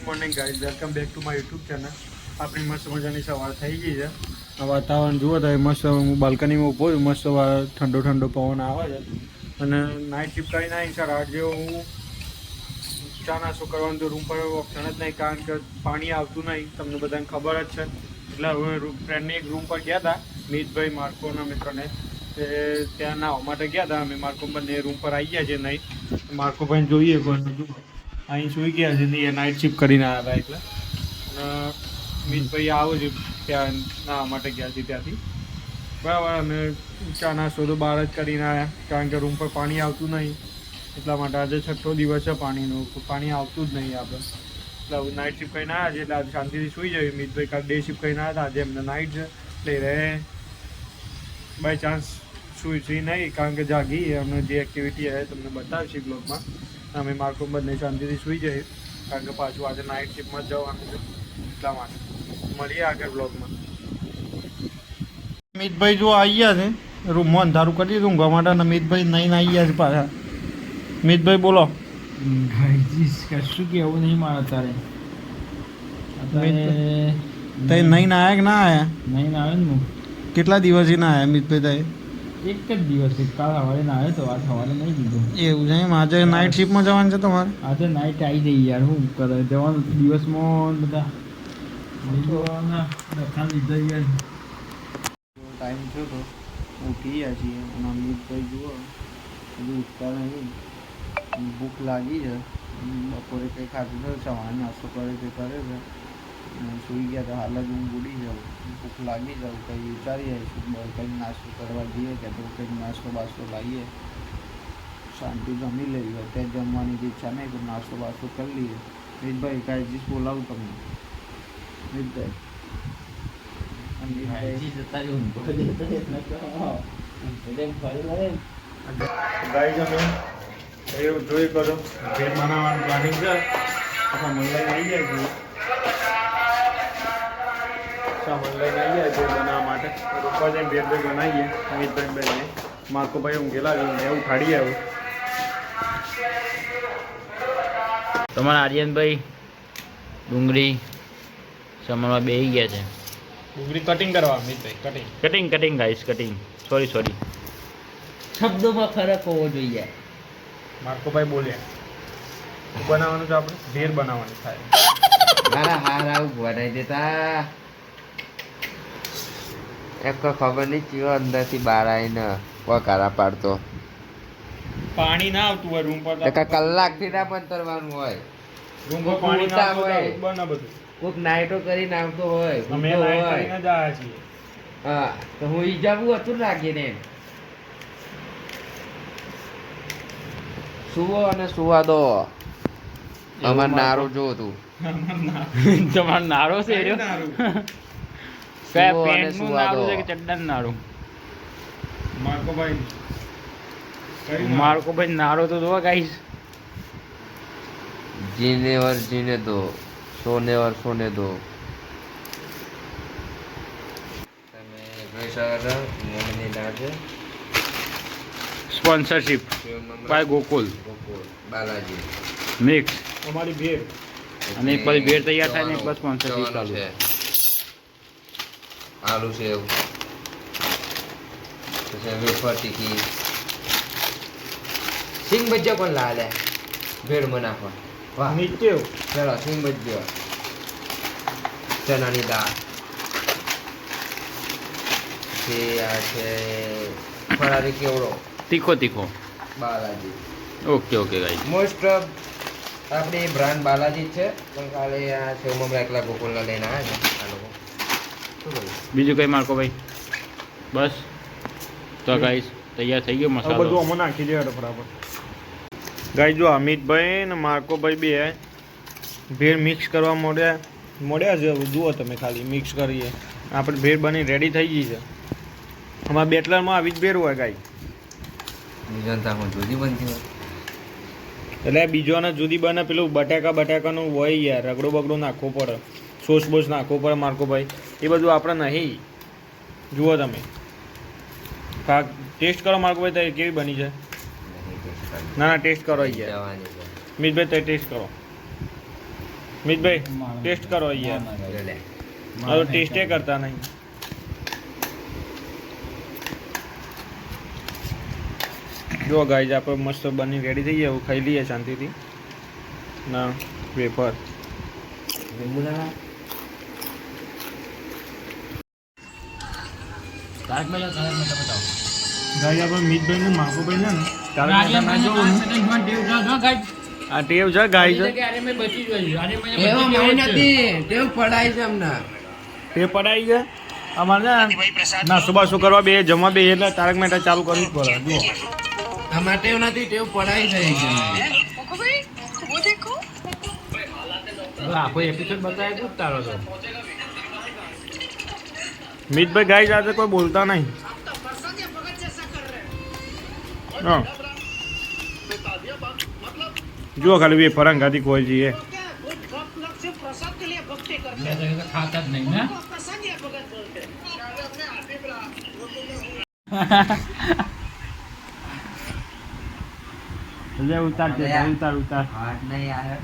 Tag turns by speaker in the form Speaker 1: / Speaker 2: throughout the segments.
Speaker 1: Morning guys, welcome back to my YouTube channel. આપણી મસ્ત મજાની સવાર થઈ ગઈ છે. આ વાતાવરણ જુઓ તો મસ્ત, હું બાલ્કનીમાં ઊભો છું, મસ્ત ઠંડો ઠંડો પવન આવે છે. અને નાઇટ શિફ્ટ કરીને આવી સર આજે હું ચા નાસ્તો કરવાનું તો રૂમ પર ઓપ્શન જ નહીં, કારણ કે પાણી આવતું નહીં, તમને બધાને ખબર જ છે. એટલે હવે ફ્રેન્ડની એક રૂમ પર ગયા હતા, મિતભાઈ માર્કોના મિત્રને, ત્યાં નાહવા માટે ગયા હતા. અમે માર્કો બંને રૂમ પર આવી ગયા છે. નહીં માર્કો ભાઈને જોઈએ કોઈ જુઓ અહીં સુઈ ગયા છે, નહીં નાઇટ શિફ્ટ કરીને આવ્યા હતા. એટલે અને મિતભાઈ આવો છે ત્યાં નાહવા માટે ગયા છે ત્યાંથી, બરાબર. અમે ચા નાસ્તો તો બહાર જ કરીને આવ્યા, કારણ કે રૂમ પર પાણી આવતું નહીં, એટલા માટે આજે છઠ્ઠો દિવસ છે પાણીનું, પાણી આવતું જ નહીં આપણે. એટલે નાઇટ શિફ્ટ કરીને આવ્યા છે, એટલે આજે શાંતિથી સુઈ જાય. મિતભાઈ કાલ ડે શિફ્ટ કરીને આવ્યા હતા, આજે એમને નાઇટ છે એટલે રહે બાય ચાન્સ સુઈ નહીં, કારણ કે જાગી અમને જે એક્ટિવિટી આવે તમને બતાવશે બ્લોગમાં. અમે માર્કો બંને શાંતિથી સુઈ જઈએ, કારણ કે પાછું આજે નાઇટ શિફ્ટમાં જ જવાનું છે, એટલા માટે મળીએ આગળ બ્લોગમાં. મિતભાઈ જો આવી ગયા છે રૂમમાં, અંધારું કરી દીધું ઊંઘવા માટે, અને મિતભાઈ નહીં આવી ગયા છે પાછા. મિતભાઈ બોલો.
Speaker 2: કશું કેવું નહીં મારે અત્યારે
Speaker 1: તઈ નહીં ના આવ્યા કે ના આવ્યા?
Speaker 2: નહીં આવે ને.
Speaker 1: કેટલા દિવસથી ના આવ્યા મિતભાઈ? તઈ
Speaker 2: એક જ દિવસ કાલ સવારે ના આવે તો આજ સવારે નહીં દીધું.
Speaker 1: એવું છે એમ? આજે નાઇટ શિફ્ટમાં જવાનું છે તમારે?
Speaker 2: આજે નાઇટ આવી જઈ યાર, શું કરે જવાનું દિવસમાં બધા લખાણ લીધા યાર.
Speaker 1: ટાઈમ થયો તો ઉઠી ગયા છીએ, અને અમિતભાઈ જુઓ હજુ ઉઠતા નહીં, ભૂખ લાગી છે. બપોરે કંઈ ખાધું છે, સવારે નાસ્તો કરે છે સુઈ ગયા તો હાલ જ હું ઉડી જાઉં. ભૂખ લાગી જાઉં કંઈ વિચારી આવીશું, કંઈક નાસ્તો કરવા જઈએ કે તો કંઈક નાસ્તો બાસ્તો લાવીએ, શાંતિ જમી લઈએ. અત્યારે જમવાની ઈચ્છા નહીં તો નાસ્તો બાસ્તો કરી લઈએ. મિતભાઈ કાંઈ ચીજ બોલાવું તમને? મિતભાઈ ગાઈઝ અમે જોઈ કરો ભેળ બનાવવાનું પ્લાનિંગ છે. આપણે મલાઈ આવી જાય છે, સામાન લઈને આવી જાય ભેળ બનાવવા માટે. રૂપા જઈને ભેળ બનાવીએ અમિતભાઈ બેનને. માર્કો ભાઈ ઊંઘેલા છે, હું ઉઠાડી આવ્યો.
Speaker 3: તમારા આર્યનભાઈ ડુંગળી સમારવા બેસી ગયા છે.
Speaker 1: ડુંગળી કટિંગ કરવા Amitbhai,
Speaker 3: cutting guys, cutting. Sorry
Speaker 2: શબ્દોમાં ફરક હોવો જોઈએ.
Speaker 1: માર્કોભાઈ બોલ્યા બનાવવાનું છે, આપણે ભેળ બનાવવાની થાય.
Speaker 4: મારા હાર આવું બનાવી દેતા એક ખબર નહીં ચીવો અંદરથી બહાર આવીને વકારા પાડતો.
Speaker 1: પાણી ના આવતું હોય રૂમ પર,
Speaker 4: કલાકથી ના બંતરવાનું હોય.
Speaker 1: રૂમ પર પાણી ના આવતું હોય બને બધું.
Speaker 4: કોઈક નાઇટો કરીને આવતો હોય,
Speaker 1: અમે
Speaker 4: ઊંઘતો
Speaker 1: લાઈટ
Speaker 4: હોય.
Speaker 1: કરીને જ આવ્યા છીએ.
Speaker 4: હા તો હું ઈજાવું હતું લાગીને સુવો અને સુવા દો. અમાર નારું જો તું
Speaker 3: તમારો નારો છે એર્યો?
Speaker 1: નારું.
Speaker 3: કયા
Speaker 4: સુવો અને
Speaker 3: પેન્ટનું
Speaker 4: સુવા
Speaker 3: નારું
Speaker 4: દો.
Speaker 3: છે કે ચડ્ડાનું નારું?
Speaker 1: માર્કોભાઈ
Speaker 3: માર્કો ભાઈ નારો તો જોવા ગાઈસ.
Speaker 4: जीने और जीने दो, सोने और सोने दो. તમે જોઈ શકો છો મમ્મીની દાળ છે,
Speaker 3: sponsorship by Gokul
Speaker 4: Balaji
Speaker 3: mix.
Speaker 1: અમારી ભેળ
Speaker 3: અને એક પછી ભેળ તૈયાર થાય ને એક પછી સ્પોન્સરશિપ ચાલુ.
Speaker 4: છે આલુ સેવ, પછી વેફર ટીકી, સિંગ ભજીયા પણ લાલે ભેળમાં નાખવા. વાહ
Speaker 1: નીચે
Speaker 4: ચલો સિંગ ભજીયા, ચણાની દાળ છે, આ છે ફરારી કેવડો
Speaker 3: તીખો
Speaker 4: Balaji.
Speaker 3: Okay guys.
Speaker 4: Most of આપણી બ્રાન્ડ બાલાજી જ છે, પણ ખાલી આ સેવમાં એકલા ગોકુલના લઈને આવ્યા છે આ લોકો. શું કહ્યું?
Speaker 3: બીજું કઈ માર્કો ભાઈ? બસ તો ગાઈસ તૈયાર થઈ ગયો
Speaker 1: બધું
Speaker 3: મસાલો.
Speaker 1: અમે નાખી દે બરાબર. ગાઈ જો અમિતભાઈ ને માર્કોભાઈ બે ભેળ મિક્સ કરવા મોડ્યા છે. જુઓ તમે ખાલી મિક્સ કરીએ, આપણે ભેળ બની રેડી થઈ ગઈ છે. અમારા બેટલરમાં આવી જ ભેળ હોય ગાઈ,
Speaker 4: જનતામાં જુદી બનતી હોય.
Speaker 1: એટલે બીજોને જુદી બને. પેલું બટાકાનું હોય યાર, રગડો બગડો નાખવો પડે, સોસ બોસ નાખવો પડે માર્કોભાઈ, એ બધું આપણે નહીં. જુઓ તમે ટેસ્ટ કરો માર્કોભાઈ, તો કેવી બની છે? ના ટેસ્ટ કરો યાર. મિતભાઈ તે ટેસ્ટ કરો. મિતભાઈ ટેસ્ટ કરો યાર
Speaker 4: લે.
Speaker 1: હવે ટેસ્ટે કરતા નહીં જો ગાઈઝ આપણે મસ્ત બની રેડી થઈ ગયા ખાઈ લઈએ શાંતિથી ના વેફર
Speaker 4: લીંબુ ના
Speaker 1: ગાઈઝ આપણે મિતભાઈ ને માકુભાઈ છે ને તારક મહેતા ના જોવું આ ટેવ છે ગાઈઝ
Speaker 4: એવો મારી નથી તેવ પડાય છે હમણાં
Speaker 1: ટેવ પડાઈ છે અમારે છે ને નાસ્તો બાસ્તો કરવા બે જમવા બે એટલે તારક મહેતા ચાલુ કરવું જ પડે જુઓ
Speaker 4: આમાં ટેવ નથી ટેવ પડાય છે એકદમ.
Speaker 1: મિતભાઈ ગાઈઝ આજે કોઈ બોલતા નહીં હા જુઓ ખાલી વેફર અંગાથી કોઈ જઈએ લે ઉતાર દે ઉતાર ઉતાર
Speaker 4: હાથ નહીં યાર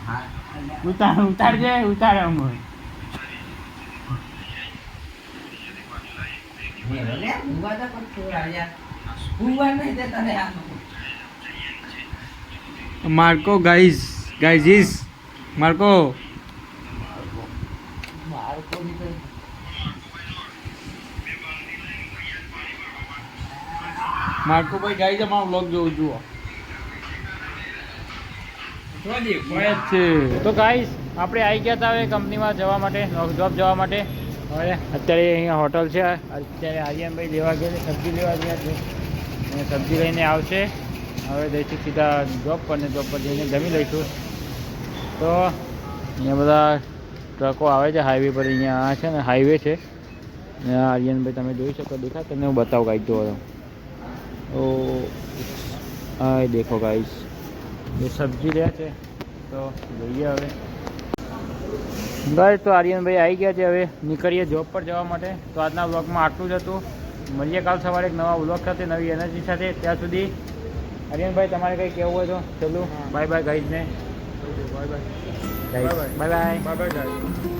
Speaker 4: હાથ
Speaker 1: ઉતાર ઉતાર જે ઉતાર અમ
Speaker 4: લે ઉભા તો પણ થોડા યાર ઉભા નહીં દેતા રે આ
Speaker 1: માર્કો ગાઈઝ ગાઈઝ માર્કો
Speaker 4: બાળકો ની તો
Speaker 1: માર્કો ભાઈ ગાઈઝ અમારો વ્લોગ જોઉં જુઓ તો ગાઈઝ આપણે આવી ગયા હતા હવે કંપનીમાં જવા માટે જોબ જવા માટે હવે અત્યારે અહીંયા હોટલ છે અત્યારે આર્યનભાઈ લેવા ગયા સબ્જી લેવા ગયા છે અને સબ્જી લઈને આવશે હવે જઈશું સીધા જોબ પર ને જોબ પર જઈને જમી લઈશું તો અહીંયા બધા ટ્રકો આવે છે હાઈવે પર અહીંયા આ છે ને હાઈવે છે ને આ આર્યનભાઈ તમે જોઈ શકો દેખા તમને હું બતાવું ગાઈડ તો તો હા દેખો ગાઈસ એ સબ્જી લે છે તો જોઈએ હવે ગાઈસ તો આર્યનભાઈ આવી ગયા છે હવે નીકળીએ જોબ પર જવા માટે તો આજના વ્લોગમાં આટલું જ હતું મળીએ કાલ સવારે એક નવા વ્લોગ સાથે નવી એનર્જી સાથે ત્યાં સુધી આર્યનભાઈ તમારે કંઈ કહેવું હોય તો ચલો બાય બાય ગાઈઝને bye bye bye bye bye by